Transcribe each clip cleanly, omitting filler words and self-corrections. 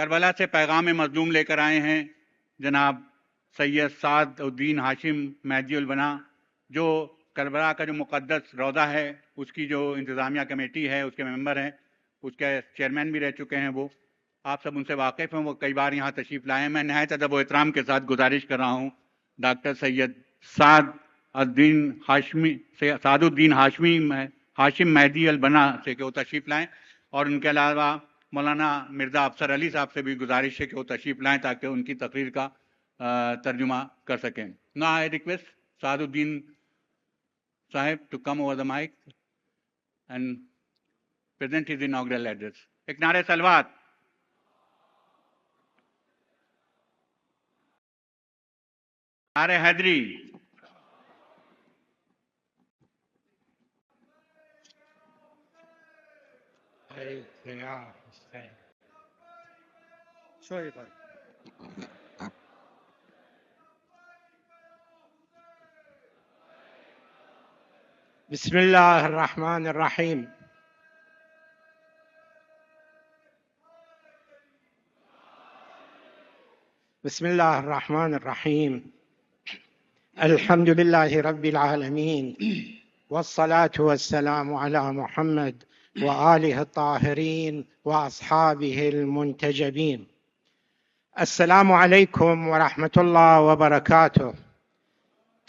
Karbala से पैगाम मज़लूम लेकर आए हैं जनाब सैयद सादुद्दीन हाशिम मेहदी उल बना, जो करबला का जो मुक़द्दस रौज़ा है उसकी जो इंतज़ामिया कमेटी है उसके मेंबर हैं, उसके चेयरमैन भी रह चुके हैं। वो आप सब उनसे वाकिफ़ हैं, वो कई बार यहाँ तशरीफ़ लाए हैं। मैं नहायत अदब व एहतराम के साथ गुजारिश कर रहा हूँ डॉक्टर सैयद सादुद्दीन हाशिम मेहदी अल बना से कि वो तशरीफ़ लाएँ, और उनके अलावा मौलाना मिर्ज़ा अफसर अली साहब से भी गुजारिश है कि वो तशरीफ़ लाएँ ताकि उनकी तकरीर का तर्जुमा कर सकें। नाउ आई रिक्वेस्ट सादुद्दीन साहब to come over the mic and present his inaugural address. एक नारे सलवात। नारे हैदरी। बिस्मिल्लाहिर्रहमानिर्रहीम। बिस्मिल्लाहिर्रहमानिर्रहीम। अल्हम्दुलिल्लाहि रब्बिल आलमीन वस्सलातु वस्सलामु अला मुहम्मद व आलिहि ताहिरीन व अस्हाबिहिल मुंतजबीन। अस्सलामु अलैकुम व रहमतुल्लाह व बरकातुह।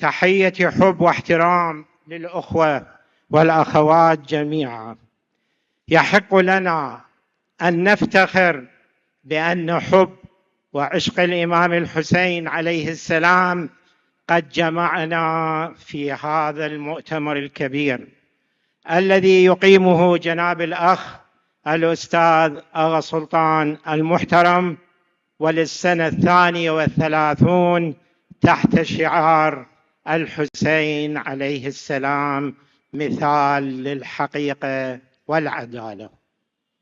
तहिय्यती हुब व एहतराम लिल-उख़्वा वल-अख़वात जमीअन। यहिक़्क़ु लना अन नफ्तख़िर बिअन्न हुब وعشق الإمام الحسين عليه السلام قد جمعنا في هذا المؤتمر الكبير الذي يقيمه جناب الأخ الأستاذ آغا سلطان المحترم، وللسنة 32 تحت شعار الحسين عليه السلام مثال للحقيقة والعدالة.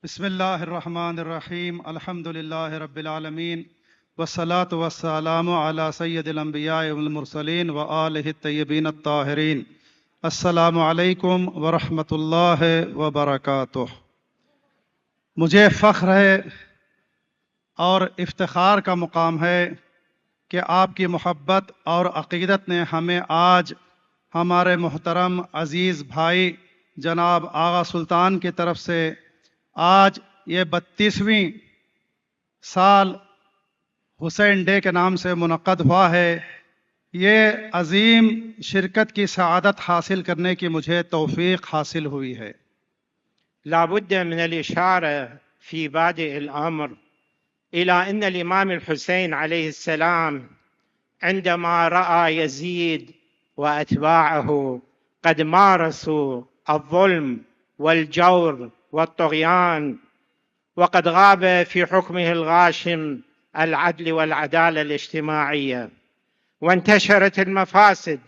بسم الله الرحمن الرحيم. الحمد لله رب العالمين والصلاة والسلام على سيد الأنبياء والمرسلين وآله الطيبين الطاهرين. अस्सलामु अलैकुम व रहमतुल्लाहि व बरकातुह। मुझे फ़ख्र है और इफ्तिखार का मुकाम है कि आपकी मोहब्बत और अक़ीदत ने हमें आज हमारे मोहतरम अज़ीज़ भाई जनाब आगा सुल्तान की तरफ से आज ये 32वीं साल हुसैन डे के नाम से मुनक़्क़द हुआ है। ये अज़ीम शिरकत की सआदत हासिल करने की मुझे तौफ़ीक़ हासिल हुई है। لابد من الإشارة في بادئ الأمر إلى أن الإمام الحسين عليه السلام عندما رأى يزيد وأتباعه قد مارسوا الظلم والجور والطغيان، وقد غاب في حكمه الغاشم العدل والعدالة الاجتماعية، وانتشرت المفاسد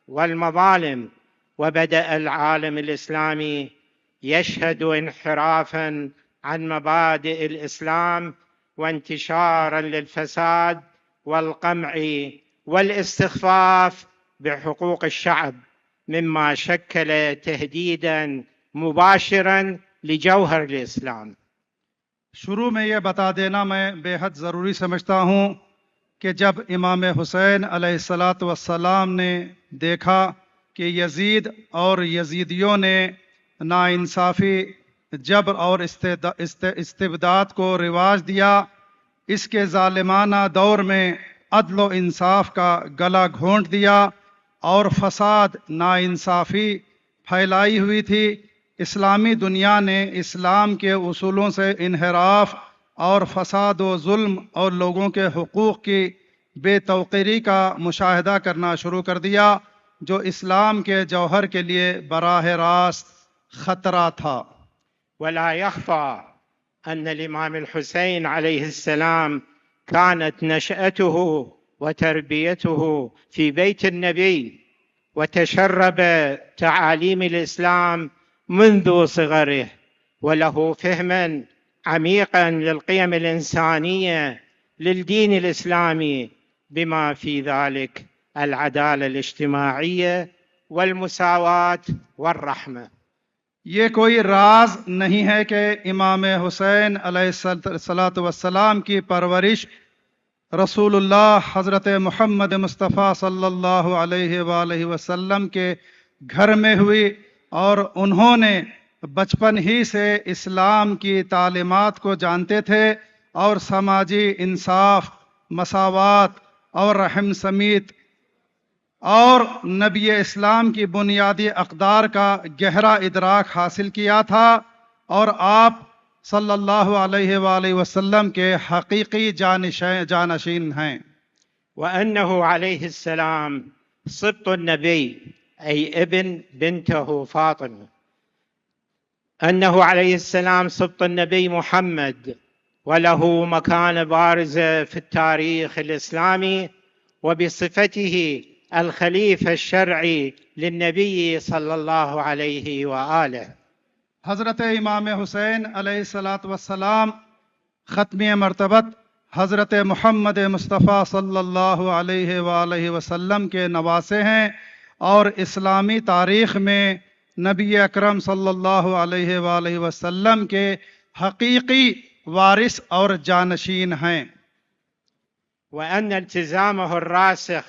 والمظالم، وبدأ العالم الإسلامي يشهد انحرافا عن مبادئ الإسلام وانتشارا للفساد والقمع والاستخفاف بحقوق الشعب، مما شكل تهديدا مباشرا لجوهر الإسلام. शुरू में ये बता देना मैं बेहद ज़रूरी समझता हूँ कि जब इमाम हुसैन अलैहिस्सलातु वस्सलाम ने देखा कि यजीद और यजीदियों ने नाइंसाफ़ी, जबर और इस्तिबदाद को रिवाज दिया, इसके ज़ालिमाना दौर में अदल व इंसाफ का गला घोंट दिया और फसाद नाइंसाफ़ी फैलाई हुई थी। इस्लामी दुनिया ने इस्लाम के उसूलों से इन्हिराफ और फसाद व जुल्म और लोगों के हुकूक़ की बेतौक़ीरी का मुशाहिदा करना शुरू कर दिया, जो इस्लाम के जौहर के लिए बराह रास्त ख़तरा था। ولا يخفى أن الإمام الحسين عليه السلام كانت نشأته وتربيته في بيت النبي، وتشرب تعاليم الإسلام منذ صغره، وله فهما عميقا للقيم الإنسانية للدين الإسلامي، بما في ذلك العدالة الاجتماعية والمساواة والرحمة. ये कोई राज नहीं है कि इमाम हुसैन अलैहिस्सलातु वस्सलाम की परवरिश रसूलुल्लाह हज़रत मोहम्मद मुस्तफ़ा सल्लल्लाहु अलैहि वसल्लम के घर में हुई और उन्होंने बचपन ही से इस्लाम की तालीमात को जानते थे और समाजी इंसाफ, मसावात और रहम समीत और नबी इस्लाम की बुनियादी अक़दार का गहरा इदराक हासिल किया था और आप सल्लल्लाहु अलैहि वसल्लम के हकीकी जानशीन हैं। وأنه عليه السلام سبط النبي أي ابن بنته فاطمة، أنه عليه السلام سبط النبي محمد وله مكانة بارزة في التاريخ الإسلامي، وبصفته الخليفة الشرعي للنبي صلى الله عليه وآله. हज़रत इमाम हुसैन अलैहिस्सलातु वस्सलाम ख़त्मी मर्तबत हज़रत मोहम्मद मुस्तफ़ा सल्लल्लाहु अलैहि वसल्लम के नवासे हैं और इस्लामी तारीख़ में नबी अकरम सल्लल्लाहु अलैहि वसल्लम के हकीकी वारिस और जानशीन हैं। وأن التزامه الراسخ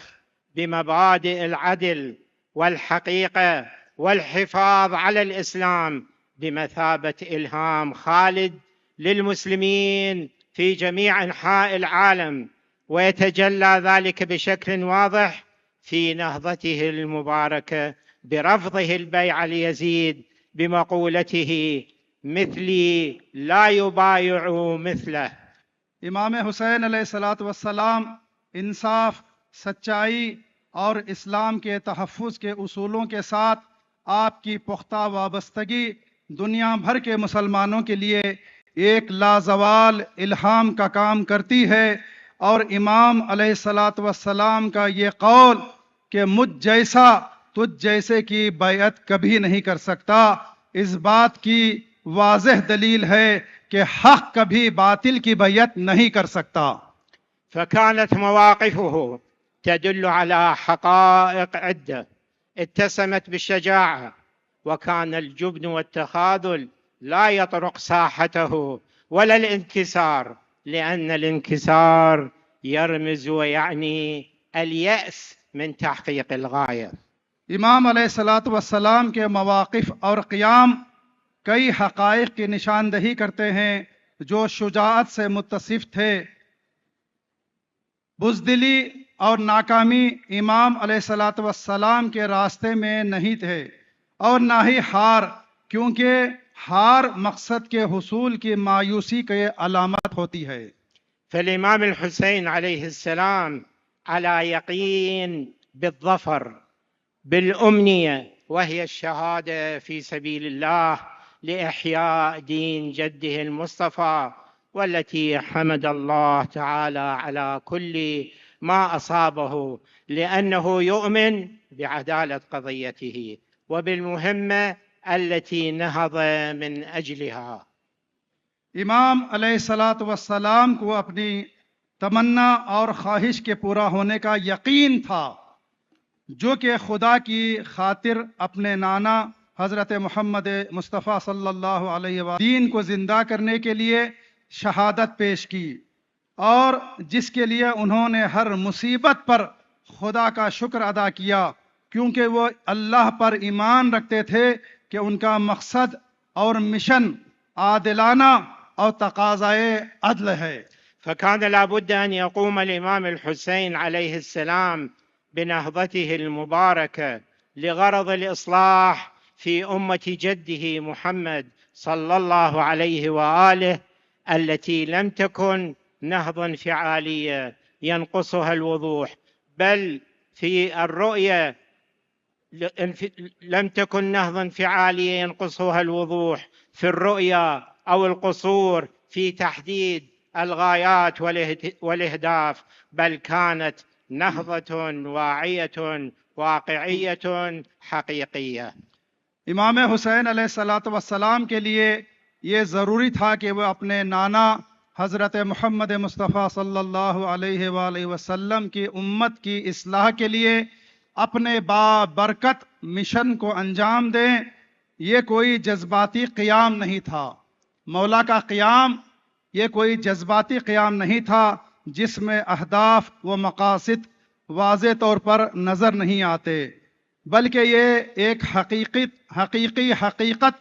بمبادئ العدل والحقيقة والحفاظ على الإسلام بمثابة إلهام خالد للمسلمين في جميع أنحاء العالم، ويتجلى ذلك بشكل واضح في نهضته المباركة برفضه البيع ليزيد بمقولته مثلي لا يبايع مثله. इमाम हुसैन अलैहिस्सलातु वस्सलाम इंसाफ, सच्चाई और इस्लाम के तहफ़्फ़ुज़ के उसूलों के साथ आपकी पुख्ता वाबस्तगी दुनिया भर के मुसलमानों के लिए एक लाजवाल इल्हाम का काम करती है और इमाम अलैहिस्सलातु वस्सलाम का ये कौल कि मुझ जैसा तुझ जैसे की बैअत कभी नहीं कर सकता, इस बात की वाज़ेह दलील है कि हक़ कभी बातिल की बैअत नहीं कर सकता। فكانت مواقفه تدل على حقائق عدة اتسمت بالشجاعة، وكان الجبن والتخاذل لا يطرق ساحته ولا الانكسار، لأن الانكسار يرمز ويعني اليأس من تحقيق الغاية. इमाम अलैहिस्सलातु वस्सलाम के मवाक़िफ़ और क़ियाम कई हक़ाइक़ की निशानदही करते हैं जो शुजाअत से मुत्तसिफ़ थे। बुज़दिली और नाकामी इमाम अलैहिस्सलातु वस्सलाम के रास्ते में नहीं थे और ना ही हार, क्योंकि हार मकसद के हुसूल की मायूसी की अलामत होती है। فالإمام الحسين عليه السلام على يقين بالظفر بالأمنية، وهي الشهادة في سبيل الله لإحياء دين جده المصطفى، والتي حمد الله تعالى على كل ما أصابه، لأنه يؤمن بعدالة قضيته وبالمهمة التي نهض من أجلها. इमाम अलैहिस्सलातु वस्सलाम को अपनी तमन्ना और ख्वाहिश के पूरा होने का यकीन था, जो कि खुदा की खातिर अपने नाना हज़रत मोहम्मद मुस्तफ़ा सल्लल्लाहु अलैहि वसल्लम दीन को ज़िंदा करने के लिए शहादत पेश की और जिसके लिए उन्होंने हर मुसीबत पर खुदा का शुक्र अदा किया, क्योंकि वो अल्लाह पर ईमान रखते थे कि उनका मकसद और मिशन आदिलाना और तकाज़ाए अदल है। فكان لابد أن يقوم الإمام الحسين عليه السلام بنهضته المباركة لغرض الإصلاح في أمة جده محمد صلى الله عليه وآله، التي لم تكن نهضا انفعالية ينقصها الوضوح، بل في الرؤية لم تكن نهضا انفعالية ينقصها الوضوح في الرؤية أو القصور في تحديد الغايات والأهداف، بل كانت نهضة واعية واقعية حقيقية. इमाम हुसैन अलैहिस्सलातु वस्सलाम के लिए ये ज़रूरी था कि वह अपने नाना हज़रत मोहम्मद मुस्तफ़ा सल्लल्लाहु अलैहि वसल्लम की उम्मत की इस्लाह के लिए अपने बाबरकत मिशन को अंजाम दें, ये कोई जज्बाती क़याम नहीं था। मौला का क़याम ये कोई जज्बाती क़याम नहीं था जिसमें अहदाफ व मकासद वाज़े तौर पर नज़र नहीं आते, बल्कि ये एक हकीकत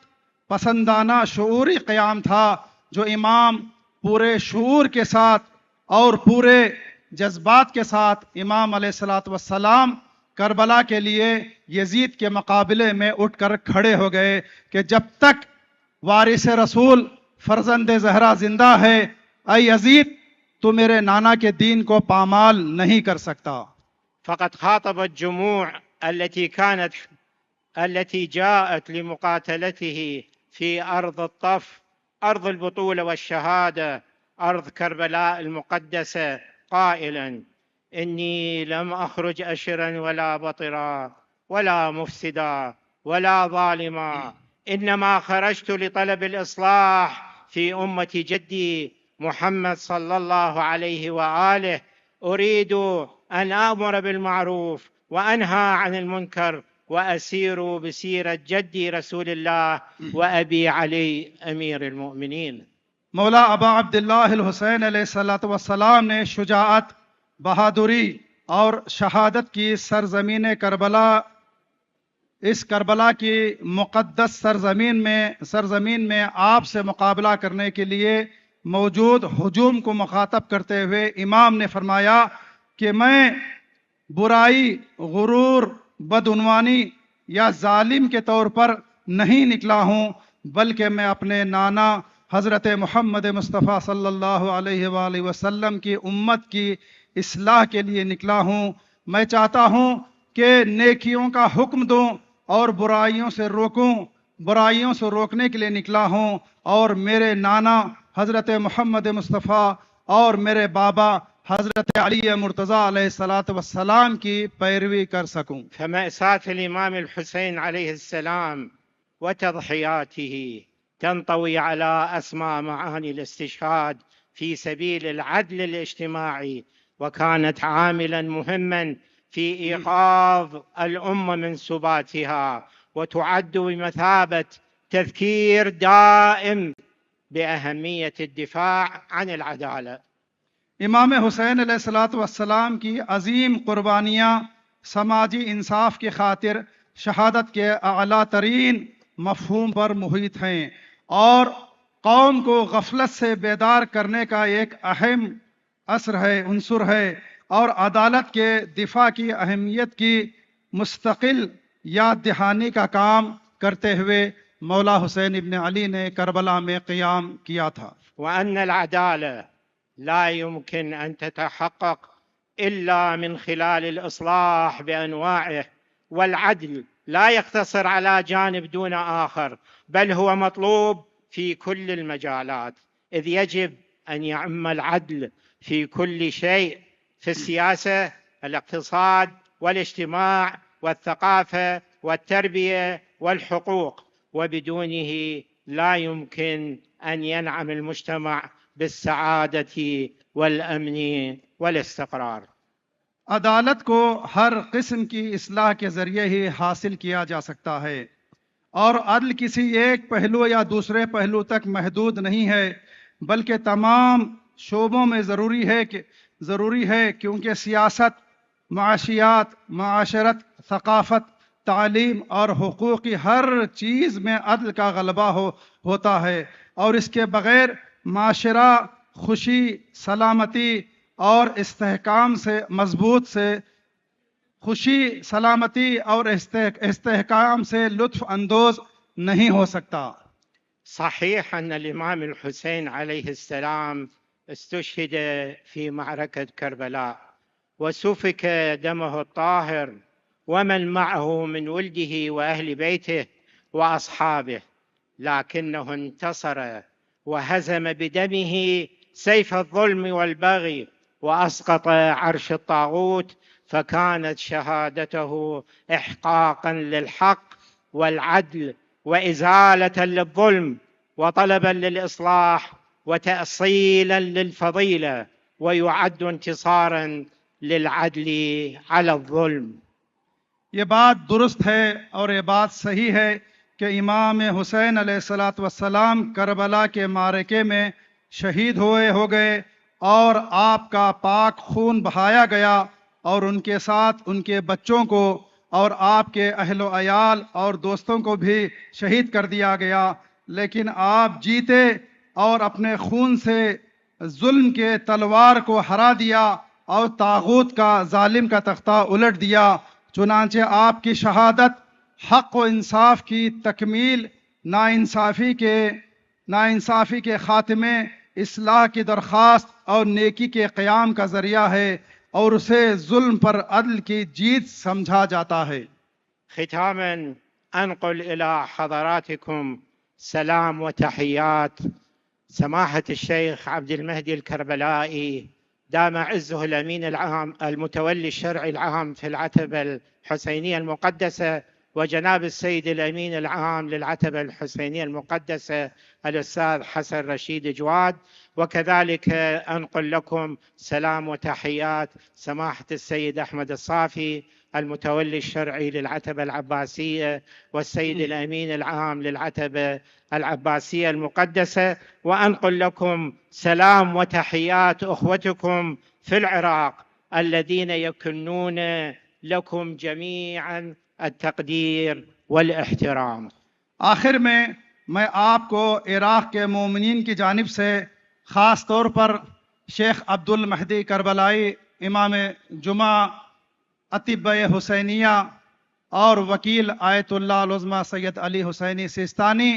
पसंदाना शऊरी क़याम था जो इमाम पूरे शऊर के साथ और पूरे जज्बात के साथ इमाम अलैहिस्सलातु वस्सलाम करबला के लिए यजीद के मुकाबले में उठकर खड़े हो गए कि जब तक वारिस रसूल फर्जंद ज़हरा जिंदा है, ऐ यजीद तू मेरे नाना के दीन को पामाल नहीं कर सकता। فقد خاطب الجموع التي جاءت لمقاتلته في أرض الطف، أرض البطولة والشهادة، أرض كربلاء المقدسة، قائلا: إني لم أخرج أشرا ولا بطرا ولا مفسدا ولا ظالما، إنما خرجت لطلب الإصلاح في أمة جدي محمد صلى الله عليه وآله، أريد أن آمر بالمعروف وأنهى عن المنكر وأسير بسيرة جدي رسول الله وأبي علي أمير المؤمنين۔ मौला अबा अब्दुल्लाह हुसैन अलैहिस्सलातु वस्सलाम ने शुजाअत, बहादुरी और शहादत की सरजमीन करबला, इस करबला की मुक़द्दस सरजमीन में आपसे मुकाबला करने के लिए मौजूद हुजूम को मुखातब करते हुए इमाम ने फरमाया कि मैं बुराई, गुरूर, बदउनवानी या जालिम के तौर पर नहीं निकला हूँ, बल्कि मैं अपने नाना हज़रत मोहम्मद मुस्तफ़ा सल्लल्लाहु अलैहि वसल्लम की उम्मत की इस्लाह के लिए निकला हूँ। मैं चाहता हूँ कि नेकियों का हुक्म दूँ और बुराइयों से रोकूँ, बुराइयों से रोकने के लिए निकला हूँ और मेरे नाना हज़रत मोहम्मद मुस्तफ़ा और मेरे बाबा हज़रत अली मुर्तज़ा अलैहिस्सलातु वस्सलाम की पैरवी कर सकूँ। فمأساة الإمام الحسين عليه السلام وتضحياته تنطوي على أسمى معاني الاستشهاد في سبيل العدل الاجتماعي، وكانت عاملا مهما في إيقاظ الأمة من سباتها، وتعد بمثابة تذكير دائم بأهمية الدفاع عن العدالة۔ इमाम हुसैन अलैहिस्सलातु वस्सलाम की अजीम कुर्बानियाँ समाजी इंसाफ की खातिर शहादत के आला तरीन मफहूम पर मुहित हैं और कौम को गफलत से बेदार करने का एक अहम उन्सुर है और अदालत के दिफा की अहमियत की मुस्तकिल याद दहानी का काम करते हुए मौला हुसैन इब्न अली ने करबला में क़याम किया था। وأن العدالة لا يمكن أن تتحقق إلا من خلال الإصلاح بأنواعه، والعدل لا يقتصر على جانب دون آخر، بل هو مطلوب في كل المجالات، إذ يجب أن يعم العدل في كل شيء، في السياسة، الاقتصاد، والاجتماع، والثقافة، والتربية، والحقوق، وبدونه لا يمكن أن ينعم المجتمع بالسعادة والأمن والاستقرار۔ अदालत को हर किस्म की इस्लाह के ज़रिए ही हासिल किया जा सकता है और अदल किसी एक पहलू या दूसरे पहलू तक महदूद नहीं है, बल्कि तमाम शोबों में ज़रूरी है क्योंकि सियासत, माशियात, माशरत, सकाफ़त, तालीम और हुकूक़ की हर चीज़ में अदल का गलबा होता है और इसके बग़ैर माशरा खुशी, सलामती और इस्तेहकाम से मजबूत से खुशी, सलामती और इस्तेहकाम से लुत्फ़ अंदोज़ नहीं हो सकता। صحيح أن الإمام الحسين عليه السلام استشهد في معركة كربلاء وسفك دمه الطاهر ومن معه من ولده وأهل بيته وأصحابه، لكنه انتصر وهزم بدمه سيف الظلم والبغي وأسقط عرش الطاغوت، فكانت شهادته إحقاقا للحق والعدل وإزالة للظلم وطلبا للإصلاح وتأصيلا للفضيلة، ويعد انتصارا للعدل على الظلم۔ ये बात दुरुस्त है और ये बात सही है कि इमाम हुसैन अलैहिस्सलातु वस्सलाम करबला के मारके में शहीद हो गए और आपका पाक खून बहाया गया और उनके साथ उनके बच्चों को और आपके अहलो अयाल और दोस्तों को भी शहीद कर दिया गया। लेकिन आप जीते और अपने खून से जुल्म के तलवार को हरा दिया और तागूत का जालिम का तख्ता उलट दिया। चुनांचे आपकी शहादत हक व इंसाफ की तकमील, नाइंसाफ़ी के ख़ात्मे, इस्लाह की दरख्वास्त और नेकी के क़याम का ज़रिया है और उसे जुल्म पर अदल की जीत समझा जाता है। ختاما أنقل إلى حضراتكم سلام وتحيات سماحة الشيخ عبد المهدي الكربلائي دام عزه الأمين العام المتولي الشرعي العام في العتبة الحسينية المقدسة، وجناب السيد الأمين العام للعتبة الحسينية المقدسة الأستاذ حسن رشيد جواد. وكذلك أنقل لكم سلام وتحيات سماحة السيد أحمد الصافي المتولي الشرعي للعتبة العباسية والسيد الأمين العام للعتبة العباسية المقدسة. وأنقل لكم سلام وتحيات أخوتكم في العراق الذين يكنون لكم جميعا التقدير والاحترام. आखिर में मैं आपको इराक़ के मोमिनीन की जानिब से ख़ास तौर पर शेख अब्दुल महदी करबलाई, इमाम जुमा अतिब्बा हुसैनिया और वकील आयतुल्लाह उज़्मा सैयद अली हुसैनी सिस्तानी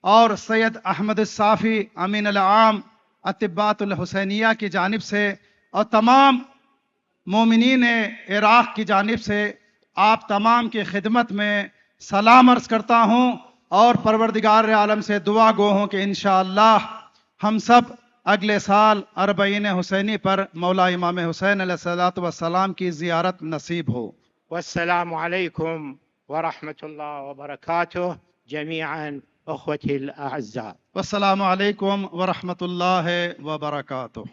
और सैयद अहमद साफ़ी अमीन आम अतिब्बातुल हुसैनिया की जानिब से और तमाम मोमिनीन इराक़ की जानिब से आप तमाम की खिदमत में सलाम अर्ज़ करता हूँ और परवरदिगार आलम से दुआ गो हूँ कि इंशाअल्लाह हम सब अगले साल अरबईन हुसैनी पर मौला इमाम हुसैन अलैहिस्सलातु वस्सलाम की ज़ियारत नसीब हो। والسلام عليكم ورحمة الله وبركاته جميعا أخوتي الأعزاء. वस्सलामु अलैकुम व रहमतुल्लाहि व बरकातुहू।